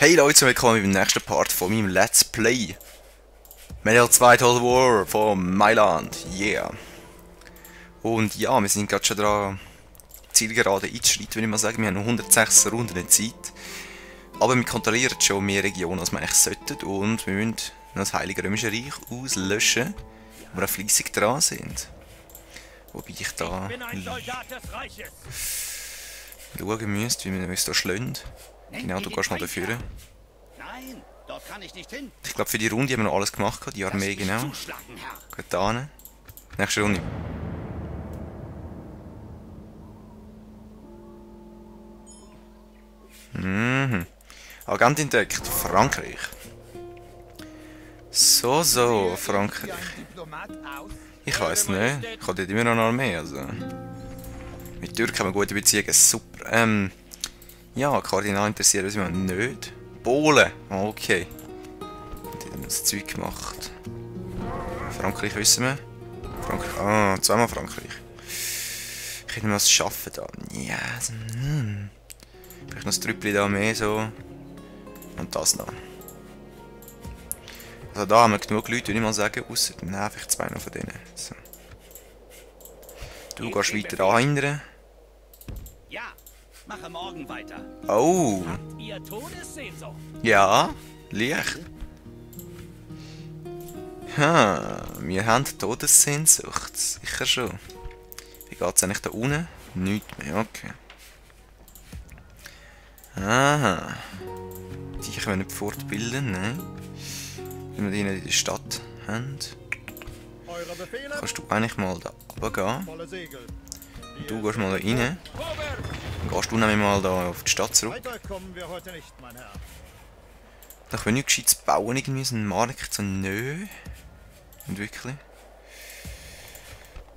Hey Leute, willkommen beim nächsten Part von meinem Let's Play. Medal 2 Total War von Mailand, yeah. Und ja, wir sind gerade schon dran, Zielgerade einzuschreiten, würde ich mal sagen. Wir haben noch 106 Runden Zeit. Aber wir kontrollieren schon mehr Regionen, als wir eigentlich sollten. Und wir müssen das Heilige Römische Reich auslöschen, wo wir auch fleissig dran sind. Wobei ich da schauen müsste, wie wir uns da schlagen. Genau, du gehst mal dafür. Nein, dort kann ich nicht hin. Ich glaube, für die Runde haben wir noch alles gemacht, die Armee, genau. Geht da hin. Nächste Runde. Agent entdeckt. Frankreich. So, Frankreich. Ich weiß nicht. Ich habe dort immer noch eine Armee, also. Mit Türken haben wir gute Beziehungen. Super. Ja, Kardinal interessiert uns immer nicht. Polen. Okay. Die haben das Zeug gemacht. Frankreich wissen wir. Frankreich. Ah, zweimal Frankreich. Können wir was schaffen da? Ja, vielleicht noch ein Trüppchen da mehr so. Und das noch. Also da haben wir genug Leute, würde ich mal sagen. Ausser, nein, vielleicht zwei noch von denen. So. Du gehst weiter anhindern. Ja, mache morgen weiter. Oh. Habt ihr Todessehnsucht? Ja, leicht. Wir haben Todessehnsucht. Sicher schon. Wie geht es eigentlich da unten? Nichts mehr, okay. Aha. Die können wir nicht fortbilden, nein. Wenn wir die nicht in der Stadt haben. Kannst du eigentlich mal da runtergehen. Du gehst mal da rein. Dann gehst du nämlich mal da auf die Stadt zurück. Da können wir nichts Gescheites bauen, irgendwie so einen Markt, so nö. Nicht wirklich.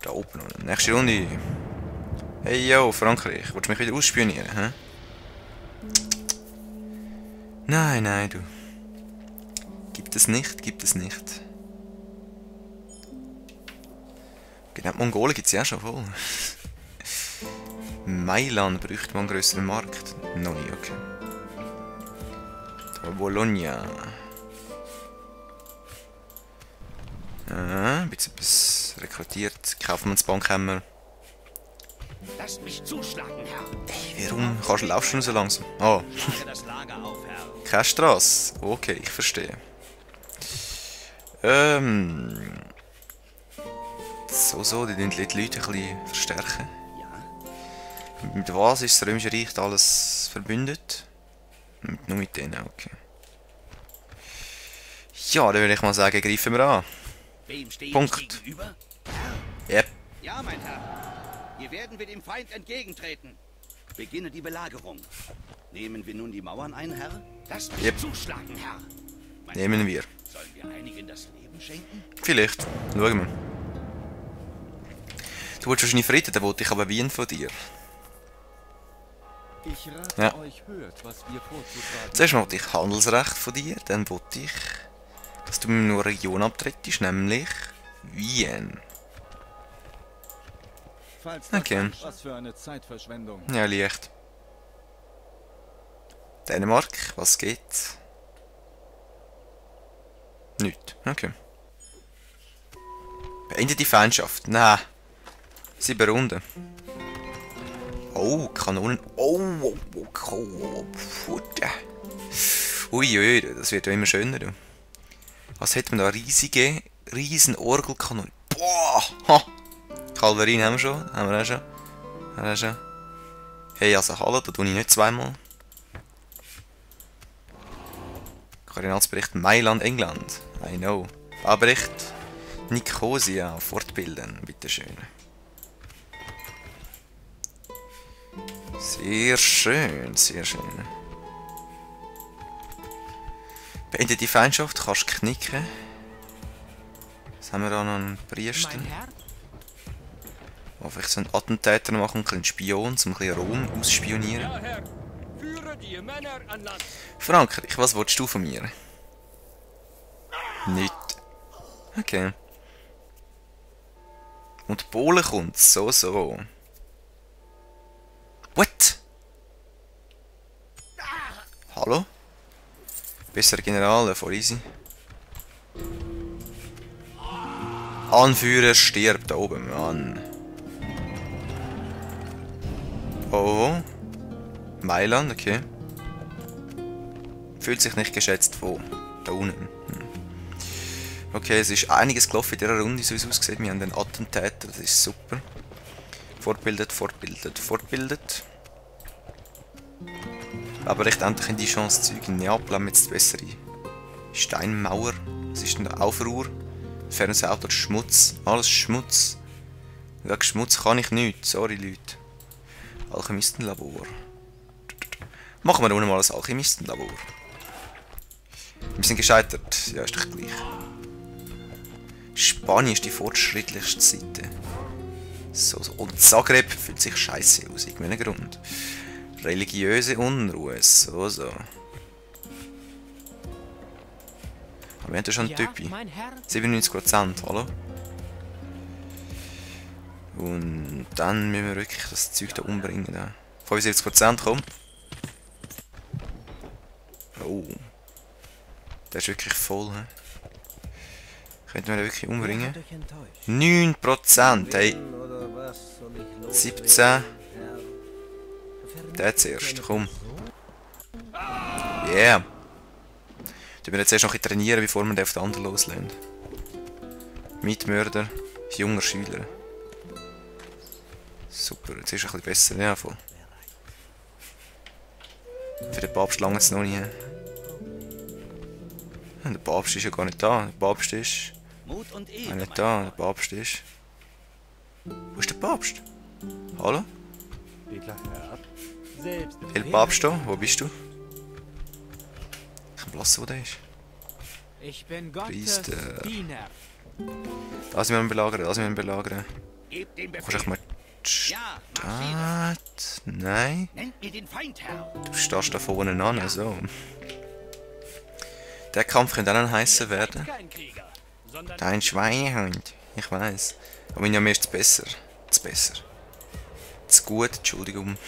Da oben noch. Nächste Runde. Hey yo, Frankreich. Willst du mich wieder ausspionieren, hä? Nein, du. Gibt es nicht, gibt es nicht. Genau, Mongolen gibt es ja schon voll. Mailand bräuchte man einen grösseren Markt. Noch nie, okay. Da Bologna. Ein bisschen etwas rekrutiert. Kaufmannsbank haben wir. Lasst mich zuschlagen, Herr. Hey, warum laufst du nur so langsam? Oh. Schlage das Lager auf, Herr. Keine Strasse. Okay, ich verstehe. So, die Leute ein bisschen verstärken. Ja, Mit was ist das Römische Reich da alles verbündet? Nur mit denen, okay. Ja, dann würde ich mal sagen, greifen wir an. wem stehe Punkt. ich gegenüber? Yep. Ja, mein Herr. Hier werden wir dem Feind entgegentreten. Beginne die Belagerung. Nehmen wir nun die Mauern ein, Herr? Lasst mich Yep. zuschlagen, Herr. Mein Nehmen Herr, wir. Sollen wir einigen das Leben schenken? Vielleicht. Schauen wir. Du willst wahrscheinlich Frieden, dann wollte ich aber Wien von dir. Ich rate Ja. euch, hört, was wir vorzutragen Zuerst wollte ich Handelsrecht von dir, dann wollte ich, dass du mir nur eine Region abtrittst, nämlich Wien. Falls das Okay. was für eine Zeitverschwendung. Ja, leicht. Dänemark, was geht? Nicht. Okay. Beende die Feindschaft. Nein. 7 Runden. Oh, Kanonen. Oh. Uiui, das wird ja immer schöner. Du. Was hat man da? Riesen Orgelkanonen. Boah! Ha. Kalverien haben wir schon. Haben wir auch schon. Haben wir auch schon. Hey, also hallo, da tue ich nicht zweimal. Kardinalsbericht Mailand, England. I know. Bericht Nikosia, fortbilden, bitteschön. Sehr schön, sehr schön. Beende die Feindschaft, kannst knicken. Jetzt haben wir da noch einen Priester. Der vielleicht so einen Attentäter machen, einen kleinen Spion, um ein bisschen Rom ausspionieren. Ja, Herr. Führe die Männer an Land. Frankreich, was willst du von mir? Nicht. Okay. Und Polen kommt, so. What? Hallo? Bessere General, voll easy. Anführer stirbt da oben, Mann. Oh. Mailand, okay. Fühlt sich nicht geschätzt von da unten. Okay, es ist einiges gelaufen in dieser Runde, so wie es aussieht. Wir haben den Attentäter, das ist super. Fortbildet, fortbildet, fortbildet. Aber recht endlich in die Chance Zeug in Neapel haben wir jetzt die bessere Steinmauer. Was ist denn da? Aufruhr? Fernsehauto, Schmutz. Alles Schmutz. Wegen Schmutz kann ich nichts. Sorry, Leute. Alchemistenlabor. Machen wir nur mal ein Alchemistenlabor. Wir sind gescheitert. Ja, ist doch gleich. Spanien ist die fortschrittlichste Seite. So. Und Zagreb fühlt sich scheiße aus, irgendeinem Grund. Religiöse Unruhe, so. Aber wir haben ja schon einen Typi. 97%, hallo? Und dann müssen wir wirklich das Zeug da umbringen. Ja. 75%, komm. Oh. Der ist wirklich voll, he? Könnten wir den wirklich umbringen? 9%, hey. 17. Der zuerst, komm. Yeah. Wir jetzt erst noch ein bisschen trainieren, bevor wir den auf den anderen loslegen. Mitmörder, junger Schüler. Super, jetzt ist es ein bisschen besser, ja voll. Für den Papst lange es noch nicht. Der Papst ist ja gar nicht da. Der Papst ist... nicht da, der Papst ist... Wo ist der Papst? Hallo? El Papsto, wo bist du? Ich kann blassen, wo der ist. Ich bin Gottes Diener. Da sind wir belagern, da sind wir belagern. Gebt den Kannst du echt Befehl. mal... Ja, Nein. nennt mir den Feindherr. Du stehst da vorne an, so. Der Kampf könnte auch noch heißer werden. Kein Krieger, sondern Dein Schweinehund. Ich weiß. Aber in mir ist es besser. Zu besser. Zu gut, Entschuldigung.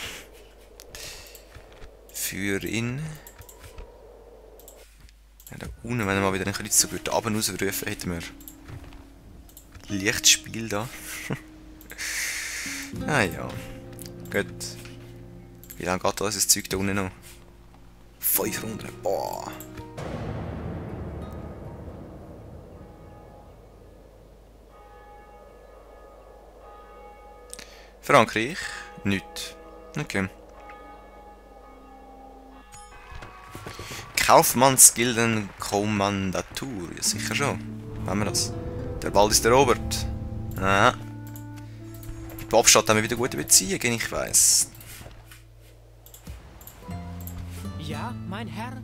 Für ihn. Ja, da unten, wenn er mal wieder ein bisschen so gut runter rausrufen, hätten wir Lichtspiel da. Ah ja. Gut. Wie lange geht das Zeug da unten noch? 5 Runden. Boah. Frankreich? Nicht. Okay. Kaufmannsgildenkommandatur. Ja, sicher schon. Haben wir das? Der Wald ist erobert. Aha. Die Babstadt haben wir wieder gute Beziehungen, ich weiss. Ja, mein Herr.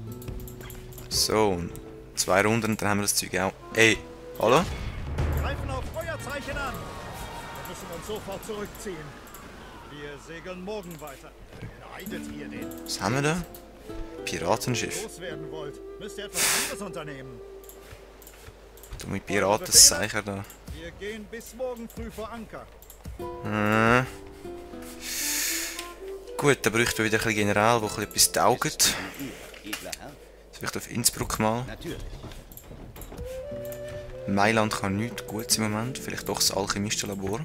So, 2 Runden, dann haben wir das Zeug auch. Ey, hallo? Greifen auf Feuerzeichen an! Wir müssen uns sofort zurückziehen. Wir segeln morgen weiter. Leidet ihr den? Was haben wir da? Piratenschiff. Loswerden wollt, müsst ihr etwas anderes unternehmen. Du mit Piratenseicher da. Wir gehen bis morgen früh vor Anker. Gut, dann bräuchten wir wieder ein bisschen General, der etwas taugt. Edler Herr, Vielleicht auf Innsbruck mal. natürlich. Mailand kann nichts Gutes im Moment. Vielleicht doch das Alchemistenlabor.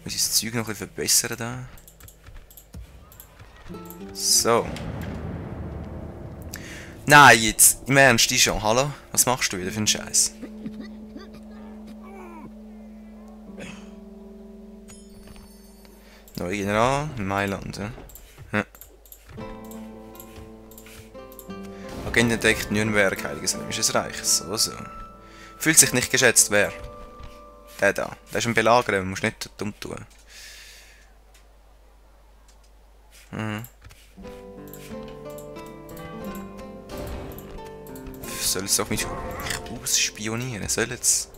Muss ich das Zeug noch ein bisschen verbessern da. So. Nein, jetzt. Im Ernst, Dijon, hallo? Was machst du wieder für einen Scheiß? Neuer General, Mailand, ja. Agent entdeckt Nürnberg, Heiliges Römisches Reich. So, so. Fühlt sich nicht geschätzt, wer? Der da. Der ist ein Belagerer, du musst nicht dumm tun. Soll es auf mich ausspionieren? Soll jetzt?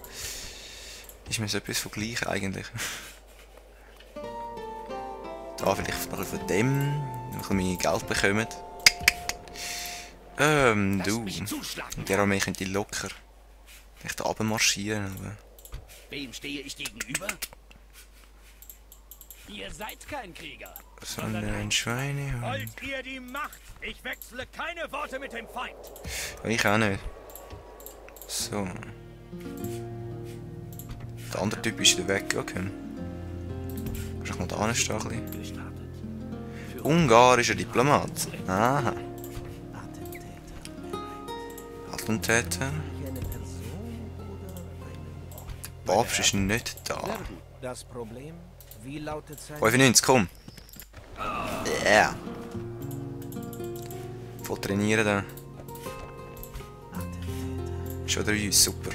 Ist mir so etwas von gleich eigentlich. Da vielleicht noch von dem, noch ein bisschen Geld bekommen. Du. In der Armee könnte ich locker echt runter marschieren, aber... Wem stehe ich gegenüber? Ihr seid kein Krieger. Sondern ein Schweinehund. Wollt ihr die Macht? Ich wechsle keine Worte mit dem Feind. Ich auch nicht. So. Der andere Typ ist wieder weg, okay. Kannst du mal da hinstehen ein bisschen? Ungarischer Diplomat. Aha. Attentäter. Der Papst ist nicht da. Das Problem, wie lautet sein... 95, komm. Yeah. Voll trainieren da. Schon 3, super.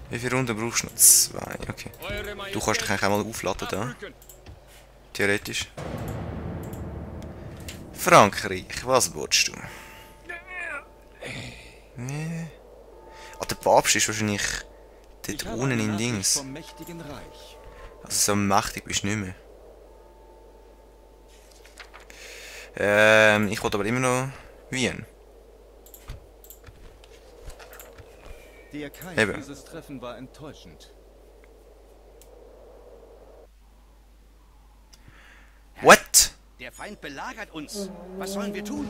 Wie viele Runden brauchst du noch? 2, okay. Du kannst dich eigentlich auch mal aufladen da. Theoretisch. Frankreich, was willst du? Nee. Ah, der Papst ist wahrscheinlich dort unten in Dings. Vom mächtigen Reich. Also so mächtig bist du nicht mehr. Ich wollte aber immer noch Wien. Die Erkein Eben. dieses Treffen war enttäuschend. What? Der Feind belagert uns. Was sollen wir tun?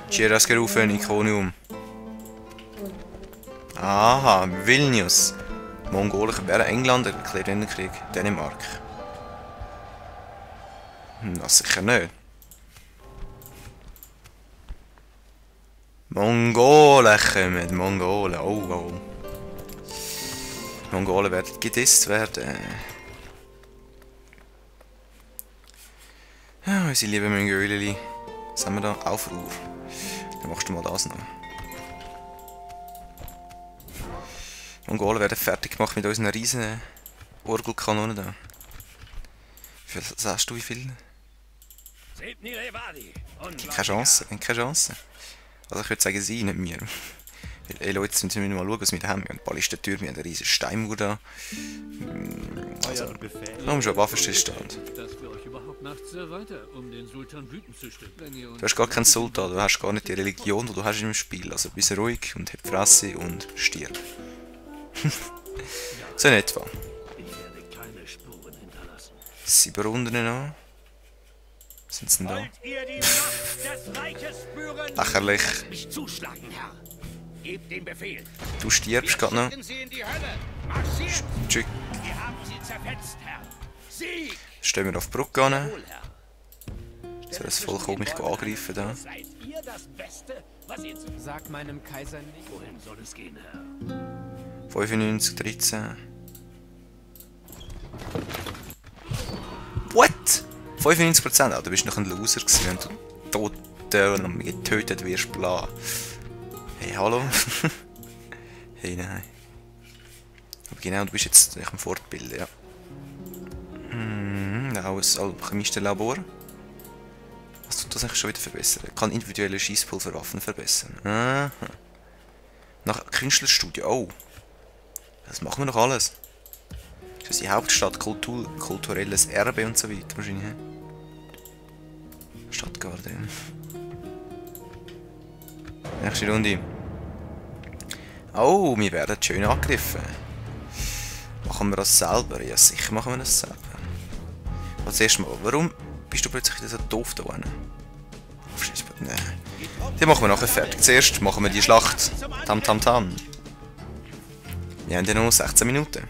Chiras gerufen, Iconium. Aha, Vilnius. Mongolen gewähren England, erklärt den Krieg. Dänemark. Das sicher nicht. Mongolen kommen, Mongolen. Oh, oh. Mongolen werden gedisst werden. Ja, unsere lieben Mongoleli. Was haben wir da? Aufruhr. Dann machst du mal das noch. Mongolen werden fertig gemacht mit unseren riesen Orgelkanonen da. Wie viel sagst du, wie viel? Keine Chance, keine Chance. Also ich würde sagen, sie, nicht wir. Weil, ey Leute, jetzt müssen wir mal schauen, was wir da haben. Wir haben Ballistentür, wir haben eine riesen Steinmauer da. Also, wir haben schon einen Waffenstillstand. Dass wir euch überhaupt nachts weiter, um den Sultan wütend zu stimmen. Wenn ihr uns Du hast gar keinen Sultan, du hast gar nicht die Religion, die du hast im Spiel. Also bist ruhig und hab Fresse und stirb. So in etwa. Ich werde keine Spuren hinterlassen. 7 Runden noch. Was sind's denn da? Wollt ihr die Macht des Reiches spüren? Lächerlich. Mich zuschlagen, Herr. Gebt den Befehl. Du stirbst gerade noch. Schicken Sie in die Hölle. Marschiert. Tschüss. Wir haben sie zerfetzt, Herr. Sieg. Stehen wir auf die Brücke an. Wohl, Herr. Soll das Volk auch mich angreifen da? Seid ihr das Beste, was ihr zu... Sag meinem Kaiser nicht. Wohin soll es gehen, Herr? 95, 13. What? 95%? Ah, du bist noch ein Loser gewesen, wenn du tot und getötet wirst, bla. Hey, hallo? Hey, nein. Aber genau, du bist jetzt am Fortbilden, ja. Auch ein Alchemistenlabor. Was tut das eigentlich schon wieder verbessern? Kann individuelle Schießpulverwaffen verbessern. Aha. Nach Künstlerstudio, oh. Das machen wir noch alles. Das ist die Hauptstadt, kulturelles Erbe und so weiter wahrscheinlich. Stadtgarde. Nächste Runde. Oh, wir werden schön angegriffen. Machen wir das selber? Ja, sicher machen wir das selber. Als erstes mal, warum bist du plötzlich so doof da hinten? Nein. Die machen wir nachher fertig. Zuerst machen wir die Schlacht. Tam tam tam. Wir haben ja noch 16 Minuten.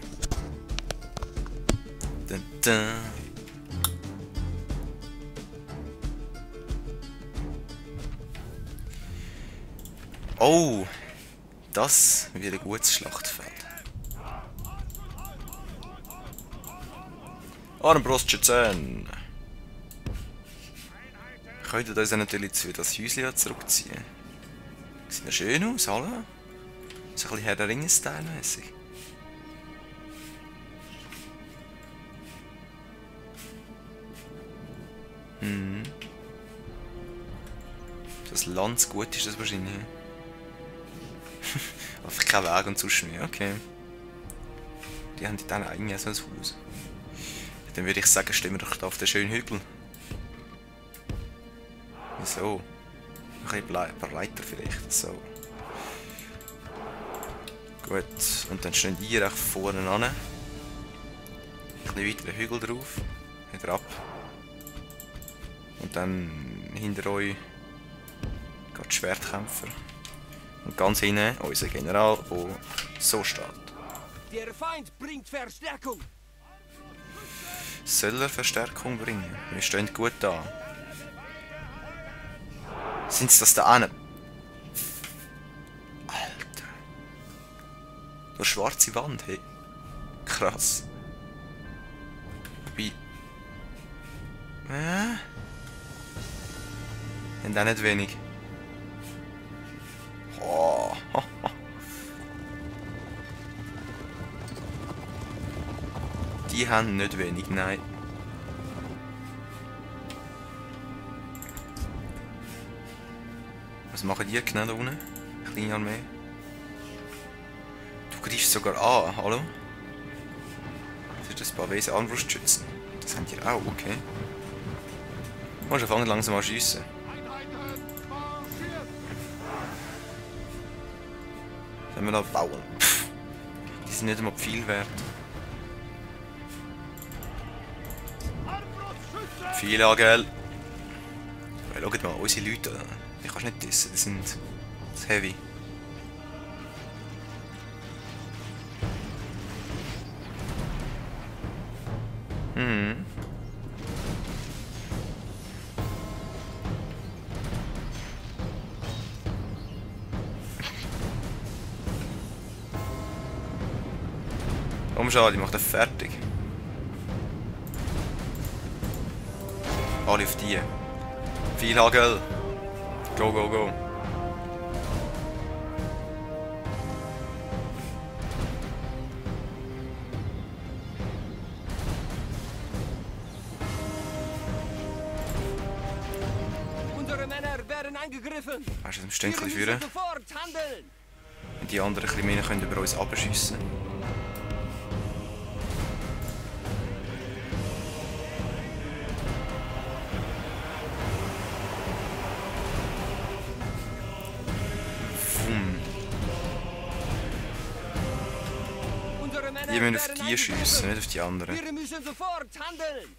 Dun, dun. Oh, das wird ein gutes Schlachtfeld. Armbrustschützen! Könnten uns natürlich zu das Häuschen zurückziehen. Sieht ja schön aus, hallo? So ein bisschen Herr der Ringe-Style mäßig. Das Land gut ist das wahrscheinlich. Einfach kein Weg und sonst mehr, okay. Die haben dann eigentlich so ein Haus. Dann würde ich sagen, stehen wir doch da auf den schönen Hügel. Wieso? Ein bisschen breiter vielleicht, so. Gut, und dann stehen die recht vorne an. Ein bisschen weiter den Hügel drauf. Wieder ab. Und dann hinter euch geht die Schwertkämpfer. Und ganz hinten unser General, der so steht. Der Feind bringt Verstärkung. Soll er Verstärkung bringen? Wir stehen gut da. Sind's das da hinten? Alter. Nur schwarze Wand, hey. Krass. Wie? Und auch nicht wenig. Oh. Die haben nicht wenig, nein. Was machen die genau da unten? Kleine Armee. Du greifst sogar an, hallo? Das ist das Pavese Armbrustschützen. Das haben die auch, okay. Und schon fangen langsam an zu schiessen. Sollen wir noch bauen? Pff, die sind nicht einmal viel wert. Viel Angel. Ja, schaut mal, unsere Leute, die kannst du nicht dissen, die sind zu heavy. Schade, ich mach den fertig. Alle auf die. Viel Hagel. Go, go, go. Unsere Männer werden angegriffen. Weißt du, im Stänkchen führen. Sofort handeln. Und die anderen Kriminellen können über uns abschiessen. Die müssen auf die schiessen, nicht auf die anderen. Wir müssen sofort handeln.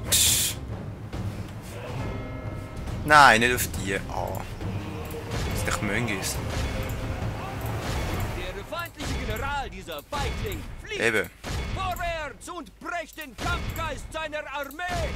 Psch. Nein, nicht auf die. Ah. Das ist doch Möngis. Der feindliche General, dieser Feigling, fliegt Eben. vorwärts und brecht den Kampfgeist seiner Armee.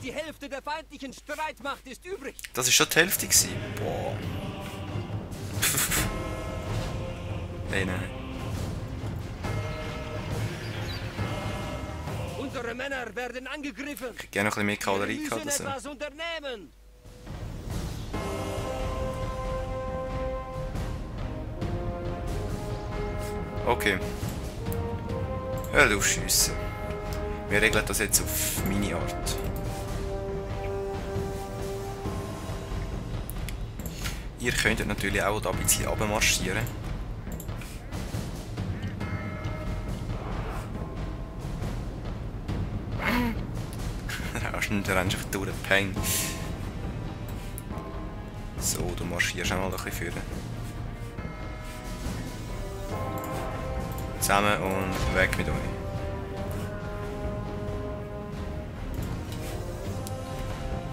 Die Hälfte der feindlichen Streitmacht ist übrig. Das war schon die Hälfte gewesen. Boah. Hey, nein. Unsere Männer werden angegriffen. Ich hätte gerne noch ein bisschen mehr Kavallerie Wir gehabt. müssen Also. etwas unternehmen. Okay. Hör auf schiessen. Wir regeln das jetzt auf meine Art. Ihr könntet natürlich auch da ein bisschen runtermarschieren. Du rennst einfach durch den Peng. So, du marschierst auch mal ein bisschen führen. Zusammen und weg mit euch.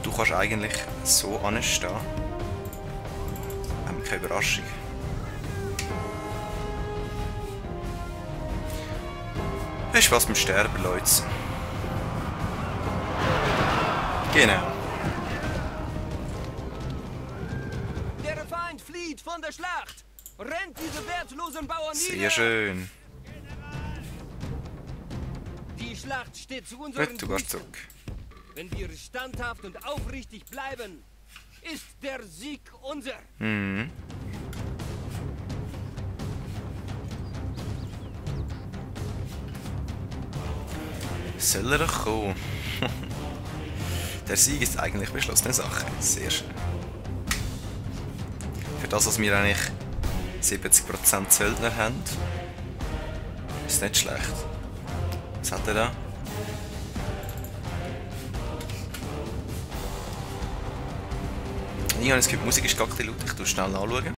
Du kannst eigentlich so anstehen. Haben wir keine Überraschung. Viel Spaß beim Sterben, Leute. Genau. Der Feind flieht von der Schlacht. Rennt diese wertlosen Bauern nieder. Sehr schön. Die Schlacht steht zu unseren Gut, du gehst Gunsten. zurück. Wenn wir standhaft und aufrichtig bleiben, ist der Sieg unser. Mhm. Soll er doch kommen? Der Sieg ist eigentlich beschlossene Sache. Sehr schön. Für das, was wir eigentlich 70% Söldner haben. Ist nicht schlecht. Was hat er da? Ich habe das Gefühl, die Musik ist gar nicht laut. Ich tue schnell anschauen.